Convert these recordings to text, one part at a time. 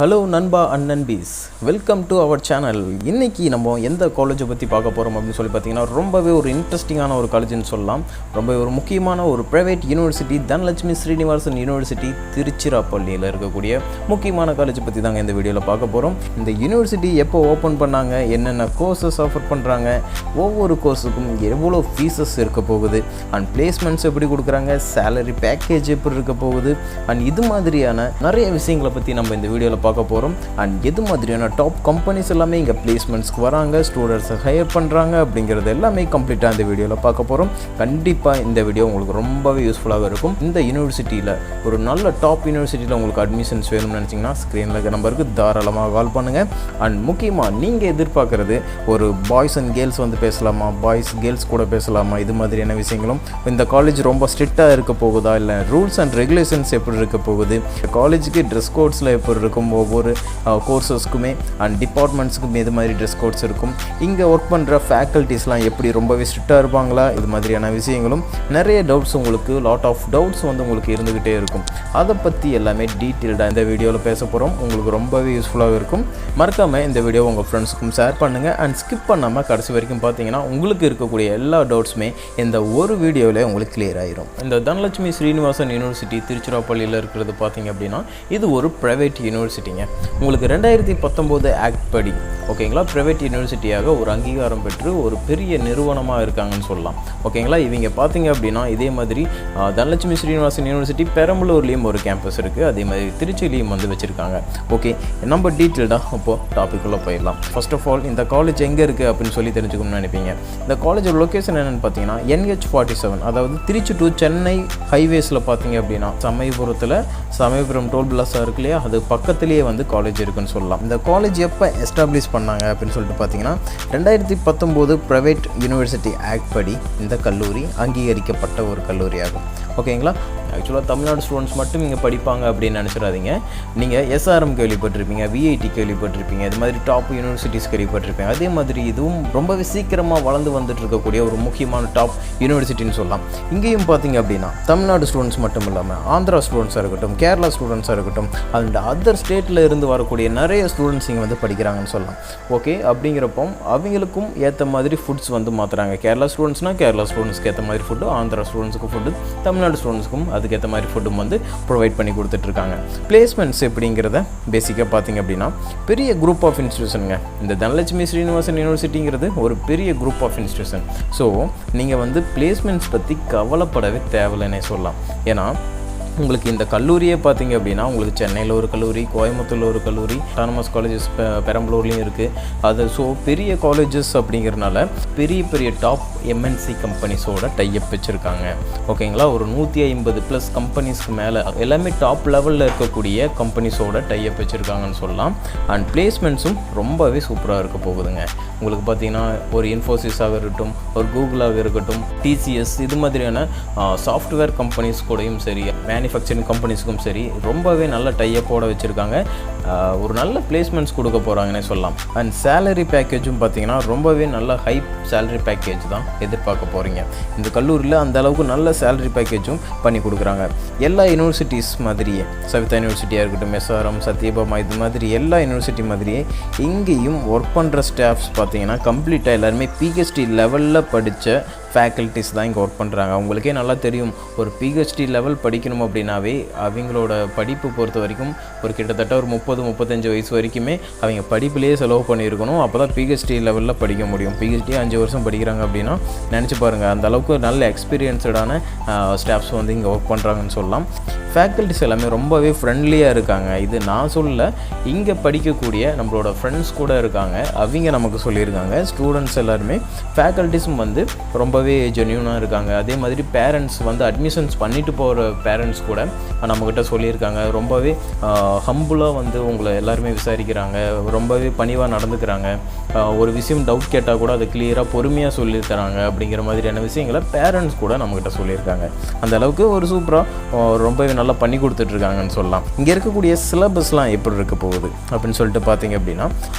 Hello நண்பா and நண்பீஸ், welcome to our channel. இன்றைக்கி நம்ம எந்த காலேஜை பற்றி பார்க்க போகிறோம் அப்படின்னு சொல்லி பார்த்தீங்கன்னா, ரொம்பவே ஒரு இன்ட்ரெஸ்டிங்கான ஒரு காலேஜ்னு சொல்லலாம். ரொம்பவே ஒரு முக்கியமான ஒரு private university, Dhanalakshmi Srinivasan university, திருச்சிராப்பள்ளியில் இருக்கக்கூடிய முக்கியமான காலேஜை பற்றி தாங்க இந்த வீடியோவில் பார்க்க போகிறோம். இந்த யூனிவர்சிட்டி எப்போ ஓப்பன் பண்ணாங்க, என்னென்ன கோர்சஸ் ஆஃபர் பண்ணுறாங்க, ஒவ்வொரு கோர்ஸுக்கும் எவ்வளோ ஃபீஸஸ் இருக்க போகுது, அண்ட் பிளேஸ்மெண்ட்ஸ் எப்படி கொடுக்குறாங்க, சேலரி பேக்கேஜ் எப்படி இருக்க போகுது, அண்ட் இது மாதிரியான நிறைய விஷயங்களை பற்றி நம்ம இந்த வீடியோவில் பார்க்க போகிறோம். அண்ட் எது மாதிரியான டாப் கம்பெனிஸ் எல்லாமே இங்கே பிளேஸ்மெண்ட்ஸ்க்கு வராங்க, ஸ்டூடெண்ட்ஸை ஹையர் பண்ணுறாங்க அப்படிங்கிறது எல்லாமே கம்ப்ளீட்டாக இந்த வீடியோவில் பார்க்க போகிறோம். கண்டிப்பாக இந்த வீடியோ உங்களுக்கு ரொம்பவே யூஸ்ஃபுல்லாக இருக்கும். இந்த யூனிவர்சிட்டியில் ஒரு நல்ல டாப் யூனிவர்சிட்டியில் உங்களுக்கு அட்மிஷன்ஸ் வேணும்னு நினச்சிங்கன்னா ஸ்க்ரீனில் இருக்க நம்பருக்கு தாராளமாக கால் பண்ணுங்கள். அண்ட் முக்கியமாக நீங்கள் எதிர்பார்க்குறது ஒரு பாய்ஸ் அண்ட் கேர்ள்ஸ் வந்து பேசலாமா, பாய்ஸ் கேர்ள்ஸ் கூட பேசலாமா, இது மாதிரியான விஷயங்களும், இந்த காலேஜ் ரொம்ப ஸ்ட்ரிக்டாக இருக்க போகுதா, இல்லை ரூல்ஸ் அண்ட் ரெகுலேஷன்ஸ் எப்படி இருக்க போகுது, காலேஜுக்கு ட்ரெஸ் கோட்ஸில் எப்படி இருக்கும், ஒவ்வொரு கோர்சஸ்க்குமே அண்ட் டிபார்ட்மெண்ட்ஸுக்குமே இது மாதிரி ட்ரெஸ் கோட்ஸ் இருக்கும், இங்கே ஒர்க் பண்ணுற ஃபேக்கல்ட்டிஸ்லாம் எப்படி ரொம்பவே ஸ்ட்ரிக்டாக இருப்பாங்களா, இது மாதிரியான விஷயங்களும் நிறைய டவுட்ஸ், உங்களுக்கு லாட் ஆஃப் டவுட்ஸ் வந்து உங்களுக்கு இருந்துக்கிட்டே இருக்கும். அதை பற்றி எல்லாமே டீட்டெயில்டாக இந்த வீடியோவில் பேச போகிறோம். உங்களுக்கு ரொம்பவே யூஸ்ஃபுல்லாக இருக்கும். மறக்காமல் இந்த வீடியோ உங்கள் ஃப்ரெண்ட்ஸுக்கும் ஷேர் பண்ணுங்கள். அண்ட் ஸ்கிப் பண்ணாமல் கடைசி வரைக்கும் பார்த்தீங்கன்னா உங்களுக்கு இருக்கக்கூடிய எல்லா டவுட்ஸுமே இந்த ஒரு வீடியோவில் உங்களுக்கு கிளியர் ஆயிரும். இந்த தனலட்சுமி ஸ்ரீனிவாசன் யூனிவர்சிட்டி திருச்சிராப்பள்ளியில் இருக்கிறது பார்த்தீங்க அப்படின்னா, இது ஒரு ப்ரைவேட் யூனிவர்சிட்டிங்க. உங்களுக்கு 2019 ஆக்ட் படி ஓகேங்களா, ப்ரைவேட் யூனிவர்சிட்டியாக ஒரு அங்கீகாரம் பெற்று ஒரு பெரிய நிறுவனமாக இருக்காங்கன்னு சொல்லலாம். ஓகேங்களா, இவங்க பார்த்தீங்க அப்படின்னா இதே மாதிரி தனலட்சுமி ஸ்ரீனிவாசன் யூனிவர்சிட்டி பெரம்பலூர்லேயும் ஒரு கேம்பஸ் இருக்குது, அதே மாதிரி திருச்சிலையும் வந்து வச்சுருக்காங்க. ஓகே, நம்ம டீட்டெயில்டாக இப்போது டாப்பிக்குள்ளே போயிடலாம். ஃபர்ஸ்ட் ஆஃப் ஆல், இந்த காலேஜ் எங்கே இருக்குது அப்படின்னு சொல்லி தெரிஞ்சுக்கணும்னு நினைப்பீங்க. இந்த காலேஜோட லொக்கேஷன் என்னென்னு பார்த்தீங்கன்னா NH47, அதாவது திருச்சி டு சென்னை ஹைவேஸில் பார்த்தீங்க அப்படின்னா சமயபுரம் டோல் பிளாஸா இருக்கு இல்லையா, அது பக்கத்துலேயே வந்து காலேஜ் இருக்குன்னு சொல்லலாம். இந்த காலேஜ் எப்போ எஸ்டாப்ளிஷ் பண்ணாங்க அப்படின்னு சொல்லிட்டு பார்த்தீங்கன்னா 2019 ப்ரைவேட் யூனிவர்சிட்டி ஆக்ட் படி இந்த கல்லூரி அங்கீகரிக்கப்பட்ட ஒரு கல்லூரி ஆகும். ஓகேங்களா, ஆக்சுவலாக தமிழ்நாடு ஸ்டூடெண்ட்ஸ் மட்டும் இங்கே படிப்பாங்க அப்படின்னு நினச்சிடாதீங்க. நீங்கள் SRM கேள்விப்பட்டிருப்பீங்க, VIT கேள்விப்பட்டிருப்பீங்க, இது மாதிரி டாப் யூனிவர்சிட்டிஸ் கேள்விப்பட்டிருப்பீங்க. அதே மாதிரி இதுவும் ரொம்பவே சீக்கிரமாக வளர்ந்து வந்துட்டு இருக்கக்கூடிய ஒரு முக்கியமான டாப் யூனிவர்சிட்டின்னு சொல்லலாம். இங்கேயும் பார்த்தீங்க அப்படின்னா தமிழ்நாடு ஸ்டூடெண்ட்ஸ் மட்டும் இல்லாமல் ஆந்திரா ஸ்டூடெண்ட்ஸாக இருக்கட்டும், கேரளா ஸ்டூடெண்ட்ஸாக இருக்கட்டும், அண்ட் அதர் ஸ்டேட்டில் இருந்து வரக்கூடிய நிறைய ஸ்டூடெண்ட்ஸ் இங்கே வந்து படிக்கிறாங்கன்னு சொல்லலாம். ஓகே, அப்படிங்கிறப்போ அவங்களுக்கும் ஏற்ற மாதிரி ஃபுட்ஸ் வந்து மாற்றுறாங்க. கேரளா ஸ்டூடெண்ட்ஸ்னால் கேரளா ஸ்டூடெண்ட்ஸ்க்கு ஏற்ற மாதிரி ஃபுட்டு, ஆந்திரா ஸ்டூடெண்ட்ஸுக்கு ஃபுட்டு, தமிழ்நாடு ஸ்டூடெண்ட்ஸ்க்கும் அதுக்கேற்ற மாதிரி ஃபுட்டும் வந்து ப்ரொவைட் பண்ணி கொடுத்துட்ருக்காங்க. பிளேஸ்மெண்ட்ஸ் எப்படிங்கிறத பேசிக்காக பார்த்தீங்க அப்படின்னா பெரிய குரூப் ஆஃப் இன்ஸ்டியூஷனுங்க. இந்த தனலட்சுமி ஸ்ரீனிவாசன் யூனிவர்சிட்டிங்கிறது ஒரு பெரிய குரூப் ஆஃப் இன்ஸ்டியூஷன். ஸோ நீங்கள் வந்து பிளேஸ்மெண்ட்ஸ் பற்றி கவலைப்படவே தேவையில்லைன்னே சொல்லலாம். ஏன்னா உங்களுக்கு இந்த கல்லூரியே பார்த்தீங்க அப்படின்னா உங்களுக்கு சென்னையில் ஒரு கல்லூரி, கோயம்புத்தூரில் ஒரு கல்லூரி, அட்டானமஸ் காலேஜஸ் பெரம்பலூர்லேயும் இருக்குது. அது ஸோ பெரிய காலேஜஸ் அப்படிங்கிறதுனால பெரிய பெரிய டாப் MNC கம்பெனிஸோட டைப் வச்சுருக்காங்க. ஓகேங்களா, ஒரு 150+ கம்பெனிஸ்க்கு மேலே எல்லாமே டாப் லெவலில் இருக்கக்கூடிய கம்பெனிஸோட டைப் வச்சுருக்காங்கன்னு சொல்லலாம். அண்ட் பிளேஸ்மெண்ட்ஸும் ரொம்பவே சூப்பராக இருக்க போகுதுங்க. உங்களுக்கு பார்த்தீங்கன்னா ஒரு இன்ஃபோசிஸாக இருக்கட்டும், ஒரு கூகுளாக இருக்கட்டும், TCS, இது மாதிரியான சாஃப்ட்வேர் கம்பெனிஸ் கூடயும் சரி, மேனுஃபேக்சரிங் கம்பெனிஸுக்கும் சரி ரொம்பவே நல்ல டைப்போட வச்சுருக்காங்க. ஒரு நல்ல பிளேஸ்மெண்ட்ஸ் கொடுக்க போகிறாங்கன்னே சொல்லலாம். அண்ட் சேலரி பேக்கேஜும் பார்த்தீங்கன்னா ரொம்பவே நல்ல ஹை சேலரி பேக்கேஜ் தான் எதிர்பார்க்க போகிறீங்க. இந்த கல்லூரியில் அந்த அளவுக்கு நல்ல சேலரி பேக்கேஜும் பண்ணி கொடுக்குறாங்க. எல்லா யூனிவர்சிட்டிஸ் மாதிரியே, சவிதா யூனிவர்சிட்டியாக இருக்கட்டும், SRM, சத்யபாமா, இது மாதிரி எல்லா யூனிவர்சிட்டி மாதிரியே இங்கேயும் ஒர்க் பண்ணுற ஸ்டாஃப்ஸ் பார்த்தீங்கன்னா கம்ப்ளீட்டாக எல்லாருமே PhD லெவலில் படித்த ஃபேக்கல்ட்டிஸ் தான் இங்கே ஒர்க் பண்ணுறாங்க. அவங்களுக்கே நல்லா தெரியும், ஒரு PhD லெவல் படிக்கணும் அப்படின்னாவே அவங்களோட படிப்பு பொறுத்த வரைக்கும் ஒரு கிட்டத்தட்ட ஒரு 30-35 வயசு வரைக்குமே அவங்க படிப்புலேயே செலவு பண்ணியிருக்கணும். அப்போ தான் PhD லெவலில் படிக்க முடியும். PhD 5 வருஷம் படிக்கிறாங்க அப்படின்னா நினச்சி பாருங்கள், அந்த அளவுக்கு நல்ல எக்ஸ்பீரியன்ஸ்டான ஸ்டாஃப்ஸ் வந்து இங்கே ஒர்க் பண்ணுறாங்கன்னு சொல்லலாம். ஃபேக்கல்ட்டிஸ் எல்லாமே ரொம்பவே ஃப்ரெண்ட்லியாக இருக்காங்க. இது நான் சொல்லல, இங்கே படிக்கக்கூடிய நம்மளோட ஃப்ரெண்ட்ஸ் கூட இருக்காங்க, அவங்க நமக்கு சொல்லியிருக்காங்க. ஸ்டூடெண்ட்ஸ் எல்லாருமே ஃபேக்கல்ட்டிஸும் வந்து ரொம்பவே ஜென்யூனாக இருக்காங்க. அதே மாதிரி பேரண்ட்ஸ் வந்து அட்மிஷன்ஸ் பண்ணிட்டு போகிற பேரண்ட்ஸ் கூட நம்மக்கிட்ட சொல்லியிருக்காங்க. ரொம்பவே ஹம்புளாக வந்து உங்களை எல்லாருமே விசாரிக்கிறாங்க, ரொம்பவே பணிவாக நடந்துக்கிறாங்க. ஒரு விஷயம் டவுட் கேட்டால் கூட அதை கிளியராக பொறுமையாக சொல்லித்தராங்க. அப்படிங்கிற மாதிரியான விஷயங்களை பேரண்ட்ஸ் கூட நம்மக்கிட்ட சொல்லியிருக்காங்க. அந்த அளவுக்கு ஒரு சூப்பராக ரொம்பவே நல்லா பண்ணி கொடுத்துட்ருக்காங்கன்னு சொல்லலாம். இங்கே இருக்கக்கூடிய சிலபஸ்லாம் எப்படி இருக்க போகுது அப்படின்னு சொல்லிட்டு பார்த்தீங்க அப்படின்னா,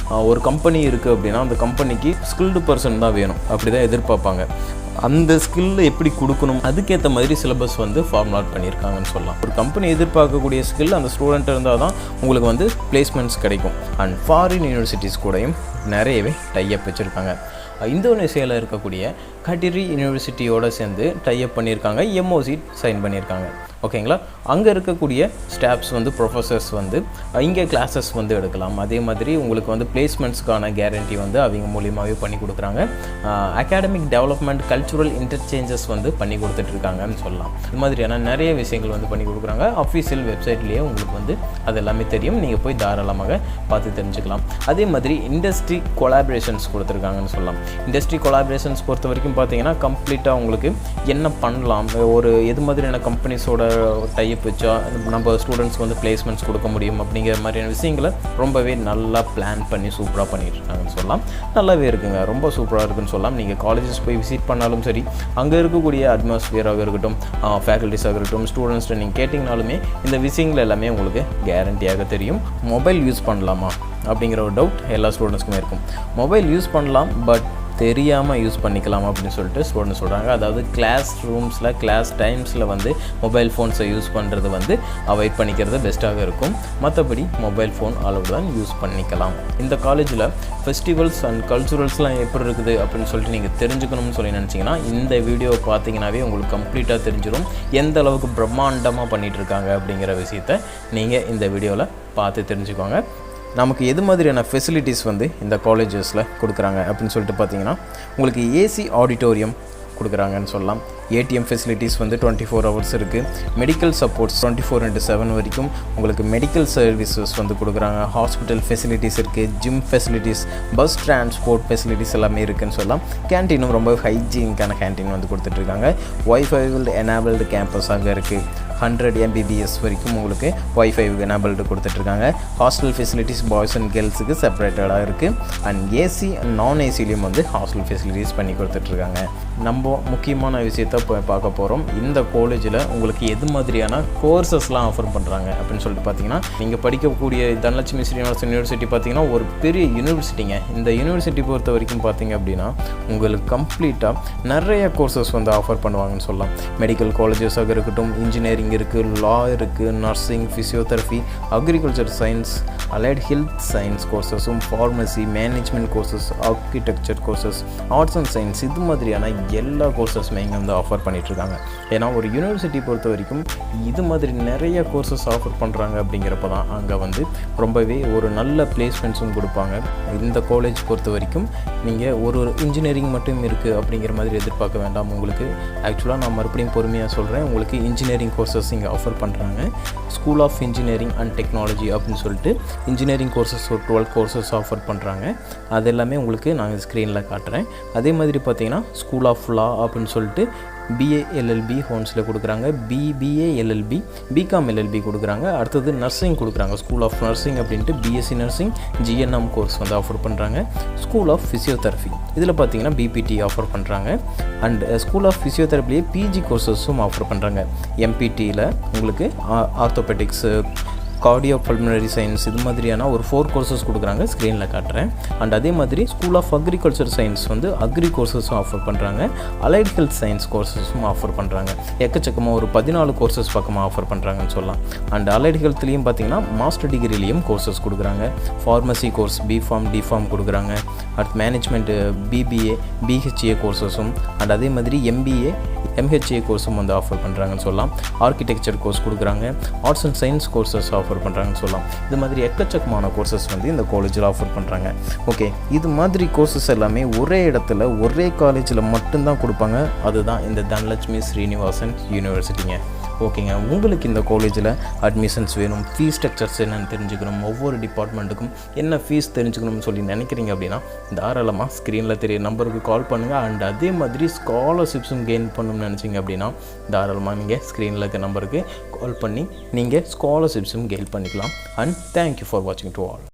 ஒரு கம்பெனி இருக்குது அப்படின்னா அந்த கம்பெனிக்கு ஸ்கில்டு பர்சன் தான் வேணும், அப்படி தான் எதிர்பார்ப்பாங்க. அந்த ஸ்கில்லை எப்படி கொடுக்கணும் அதுக்கேற்ற மாதிரி சிலபஸ் வந்து ஃபார்முலேட் பண்ணியிருக்காங்கன்னு சொல்லலாம். ஒரு கம்பெனி எதிர்பார்க்கக்கூடிய ஸ்கில் அந்த ஸ்டூடெண்ட் இருந்தால் தான் உங்களுக்கு வந்து பிளேஸ்மெண்ட்ஸ் கிடைக்கும். அண்ட் ஃபாரின் யூனிவர்சிட்டிஸ் கூடயும் நிறையவே டைப் வச்சுருக்காங்க. இந்தோனேசியாவில் இருக்கக்கூடிய கட்டிரி யூனிவர்சிட்டியோடு சேர்ந்து டைப் பண்ணியிருக்காங்க, எம்ஓசி சைன் பண்ணியிருக்காங்க. ஓகேங்களா? அங்கே இருக்கக்கூடிய ஸ்டாஃப்ஸ் வந்து ப்ரொஃபஸர்ஸ் வந்து இங்கே கிளாஸஸ் வந்து எடுக்கலாம். அதே மாதிரி உங்களுக்கு வந்து பிளேஸ்மெண்ட்ஸ்க்கான கேரண்டி வந்து அவங்க மூலியமாகவே பண்ணி கொடுக்குறாங்க. அகாடமிக் டெவலப்மெண்ட், கல்ச்சுரல் இன்டர்சேஞ்சஸ் வந்து பண்ணி கொடுத்துட்ருக்காங்கன்னு சொல்லலாம். இது மாதிரியான நிறைய விஷயங்கள் வந்து பண்ணி கொடுக்குறாங்க. அஃபீஷியல் வெப்சைட்லேயே உங்களுக்கு வந்து அது எல்லாமே தெரியும். நீங்கள் போய் தாராளமாக பார்த்து தெரிஞ்சுக்கலாம். அதே மாதிரி இண்டஸ்ட்ரி கொலாபரேஷன்ஸ் கொடுத்துருக்காங்கன்னு சொல்லலாம். இண்டஸ்ட்ரி கொலாபரேஷன்ஸ் பொறுத்த வரைக்கும் பார்த்தீங்கன்னா கம்ப்ளீட்டாக உங்களுக்கு என்ன பண்ணலாம், ஒரு எது மாதிரியான கம்பெனிஸோட டைப் வச்சா நம்ம ஸ்டூடெண்ட்ஸ்க்கு வந்து பிளேஸ்மெண்ட்ஸ் கொடுக்க முடியும் அப்படிங்கிற மாதிரியான விஷயங்களை ரொம்பவே நல்லா பிளான் பண்ணி சூப்பராக பண்ணிட்டு இருக்காங்கன்னு சொல்லலாம். நல்லாவே இருக்குங்க, ரொம்ப சூப்பராக இருக்குன்னு சொல்லலாம். நீங்கள் காலேஜஸ் போய் விசிட் பண்ணாலும் சரி, அங்கே இருக்கக்கூடிய அட்மாஸ்பியராக இருக்கட்டும், ஃபேக்கல்ட்டிஸாக இருக்கட்டும், ஸ்டூடெண்ட்ஸ்ட்டு நீங்கள் கேட்டிங்கனாலுமே இந்த விஷயங்கள் எல்லாமே உங்களுக்கு கேரண்டியாக தெரியும். மொபைல் யூஸ் பண்ணலாமா அப்படிங்கிற ஒரு டவுட் எல்லா ஸ்டூடெண்ட்ஸ்க்குமே இருக்கும். மொபைல் யூஸ் பண்ணலாம், பட் தெரியாமல் யூஸ் பண்ணிக்கலாம் அப்படின்னு சொல்லிட்டு ஸ்டூடெண்ட்ஸ் சொல்கிறாங்க. அதாவது கிளாஸ் ரூம்ஸில், கிளாஸ் டைம்ஸில் வந்து மொபைல் ஃபோன்ஸை யூஸ் பண்ணுறது வந்து அவாய்ட் பண்ணிக்கிறது பெஸ்ட்டாக இருக்கும். மற்றபடி மொபைல் ஃபோன் அளவு தான் யூஸ் பண்ணிக்கலாம். இந்த காலேஜில் ஃபெஸ்டிவல்ஸ் அண்ட் கல்ச்சுரல்ஸ்லாம் எப்படி இருக்குது அப்படின்னு சொல்லிட்டு நீங்கள் தெரிஞ்சுக்கணும்னு சொல்லி நினச்சிங்கன்னா இந்த வீடியோவை பார்த்தீங்கன்னாவே உங்களுக்கு கம்ப்ளீட்டாக தெரிஞ்சிடும் எந்த அளவுக்கு பிரம்மாண்டமாக பண்ணிகிட்ருக்காங்க அப்படிங்கிற விஷயத்த நீங்கள் இந்த வீடியோவில் பார்த்து தெரிஞ்சுக்கோங்க. நமக்கு எது மாதிரியான ஃபெசிலிட்டிஸ் வந்து இந்த காலேஜஸில் கொடுக்குறாங்க அப்படின்னு சொல்லிட்டு பார்த்தீங்கன்னா, உங்களுக்கு ஏசி ஆடிட்டோரியம் கொடுக்குறாங்கன்னு சொல்லலாம். ஏடிஎம் ஃபெசிலிட்டிஸ் வந்து 24 hours இருக்குது. மெடிக்கல் சப்போர்ட்ஸ் 24/7 வரைக்கும் உங்களுக்கு மெடிக்கல் சர்வீசஸ் வந்து கொடுக்குறாங்க. ஹாஸ்பிட்டல் ஃபெசிலிட்டிஸ் இருக்குது, gym facilities, bus transport facilities எல்லாமே இருக்குதுன்னு சொல்லலாம். கேன்டீனும் ரொம்ப ஹைஜீனிக்கான கேன்டீன் வந்து கொடுத்துட்ருக்காங்க. ஒய்ஃபை எனேபிள்டு கேம்பஸ் அங்கே இருக்குது. 100 Mbps வரைக்கும் உங்களுக்கு ஒய்ஃபை எனேபிள்டு கொடுத்துட்ருக்காங்க. ஹாஸ்டல் ஃபெசிலிட்டிஸ் பாய்ஸ் அண்ட் கேர்ள்ஸுக்கு செப்பரேட்டடாக இருக்குது. அண்ட் ஏசி அண்ட் நான் ஏசிலையும் வந்து ஹாஸ்டல் ஃபெசிலிட்டிஸ் பண்ணி கொடுத்துட்ருக்காங்க. நம்ம முக்கியமான விஷயத்தை பார்க்க போகிறோம். இந்த காலேஜில் உங்களுக்கு எது மாதிரியான கோர்சஸ்லாம் ஆஃபர் பண்ணுறாங்க அப்படின்னு சொல்லிட்டு பார்த்தீங்கன்னா, நீங்கள் படிக்கக்கூடிய தனலட்சுமி ஸ்ரீனிவாசன் யூனிவர்சிட்டி பார்த்தீங்கன்னா ஒரு பெரிய யூனிவர்சிட்டிங்க. இந்த யூனிவர்சிட்டி பொறுத்த வரைக்கும் பார்த்தீங்க அப்படின்னா உங்களுக்கு கம்ப்ளீட்டாக நிறைய கோர்சஸ் வந்து ஆஃபர் பண்ணுவாங்கன்னு சொல்லலாம். மெடிக்கல் காலேஜஸாக இருக்கட்டும், இன்ஜினியரிங் இருக்குது, லா இருக்குது, nursing, physiotherapy, agriculture science, allied health science கோர்சஸும், pharmacy, management courses, architecture courses, arts and science, இது மாதிரியான எல்லா கோர்சஸுமே இங்கே வந்து ஆஃபர் பண்ணிகிட்ருக்காங்க. ஏன்னா ஒரு யூனிவர்சிட்டி பொறுத்த வரைக்கும் இது மாதிரி நிறைய கோர்சஸ் ஆஃபர் பண்ணுறாங்க அப்படிங்கிறப்ப தான் அங்கே வந்து ரொம்பவே ஒரு நல்ல பிளேஸ்மெண்ட்ஸும் கொடுப்பாங்க. இந்த காலேஜ் பொறுத்த வரைக்கும் நீங்கள் ஒரு இன்ஜினியரிங் மட்டும் இருக்குது அப்படிங்கிற மாதிரி எதிர்பார்க்க வேண்டாம். உங்களுக்கு ஆக்சுவலாக நான் மறுபடியும் பொறுமையாக சொல்கிறேன், உங்களுக்கு இன்ஜினியரிங் கோர்சஸ் இங்கே ஆஃபர் பண்ணுறாங்க. School of engineering and technology அப்படின்னு சொல்லிட்டு இன்ஜினியரிங் கோர்சஸ் ஒரு 12 கோர்சஸ் ஆஃபர் பண்ணுறாங்க. அது எல்லாமே உங்களுக்கு நான் ஸ்க்ரீனில் காட்டுறேன். அதே மாதிரி பார்த்தீங்கன்னா ஸ்கூல் ஆஃப் லா அப்படின்னு சொல்லிட்டு BA LLB ஹோன்ஸில் கொடுக்குறாங்க, BBA LLB, பிகாம் LLB கொடுக்குறாங்க. அடுத்தது நர்சிங் கொடுக்குறாங்க. ஸ்கூல் ஆஃப் நர்சிங் அப்படின்ட்டு BSc நர்சிங் GNM கோர்ஸ் வந்து ஆஃபர் பண்ணுறாங்க. ஸ்கூல் ஆஃப் ஃபிசியோதெரபி இதில் பார்த்தீங்கன்னா BPT ஆஃபர் பண்ணுறாங்க. அண்ட் ஸ்கூல் ஆஃப் ஃபிசியோதெரபிலேயே PG கோர்சஸும் ஆஃபர் பண்ணுறாங்க. MPTயில் உங்களுக்கு ஆர்த்தோபெட்டிக்ஸு, கார்டியோ பல்மனரி சயின்ஸ், இது மாதிரியான ஒரு 4 கோர்சஸ் கொடுக்குறாங்க. ஸ்க்ரீனில் காட்டுறேன். அண்ட் அதே மாதிரி ஸ்கூல் ஆஃப் அக்ரிகல்ச்சர் சயின்ஸ் வந்து அக்ரி கோர்சஸும் ஆஃபர் பண்ணுறாங்க. அலைட் ஹெல்த் சயின்ஸ் கோர்சஸும் ஆஃபர் பண்ணுறாங்க. எக்கச்சக்கமாக ஒரு 14 கோர்சஸ் பக்கமாக ஆஃபர் பண்ணுறாங்கன்னு சொல்லலாம். அண்ட் அலைட் ஹெல்த்லேயும் பார்த்தீங்கன்னா மாஸ்டர் டிகிரிலையும் கோர்சஸ் கொடுக்குறாங்க. ஃபார்மசி கோர்ஸ் B.Pharm D.Pharm கொடுக்குறாங்க. அடுத்து மேனேஜ்மெண்ட் BBA BHA கோர்சஸும், அண்ட் அதே மாதிரி MBA MHA கோர்ஸும் வந்து ஆஃபர் பண்ணுறாங்கன்னு சொல்லலாம். ஆர்கிடெக்சர் கோர்ஸ் கொடுக்குறாங்க. Arts and science courses offer பண்ணுறாங்கன்னு சொல்லலாம். இது மாதிரி எக்கச்சக்கமான கோர்சஸ் வந்து இந்த காலேஜில் ஆஃபர் பண்ணுறாங்க. ஓகே, இது மாதிரி கோர்சஸ் எல்லாமே ஒரே இடத்துல ஒரே காலேஜில் மட்டும்தான் கொடுப்பாங்க. அதுதான் இந்த தனலட்சுமி ஸ்ரீனிவாசன் யூனிவர்சிட்டிங்க. ஓகேங்க, உங்களுக்கு இந்த காலேஜில் அட்மிஷன்ஸ் வேணும், ஃபீஸ் ஸ்ட்ரக்சர்ஸ் என்னென்னு தெரிஞ்சுக்கணும், ஒவ்வொரு டிபார்ட்மெண்ட்டுக்கும் என்ன ஃபீஸ் தெரிஞ்சுக்கணும்னு சொல்லி நினைக்கிறீங்க அப்படின்னா தாராளமாக ஸ்க்ரீனில் தெரிய நம்பருக்கு கால் பண்ணுங்கள். அண்ட் அதே மாதிரி ஸ்காலர்ஷிப்ஸும் கெயின் பண்ணணும்னு நினச்சிங்க அப்படின்னா தாராளமாக நீங்கள் ஸ்க்ரீனில் இருக்க நம்பருக்கு கால் பண்ணி நீங்கள் ஸ்காலர்ஷிப்ஸும் கெயின் பண்ணிக்கலாம். அண்ட் தேங்க்யூ ஃபார் வாட்சிங் டு ஆல்.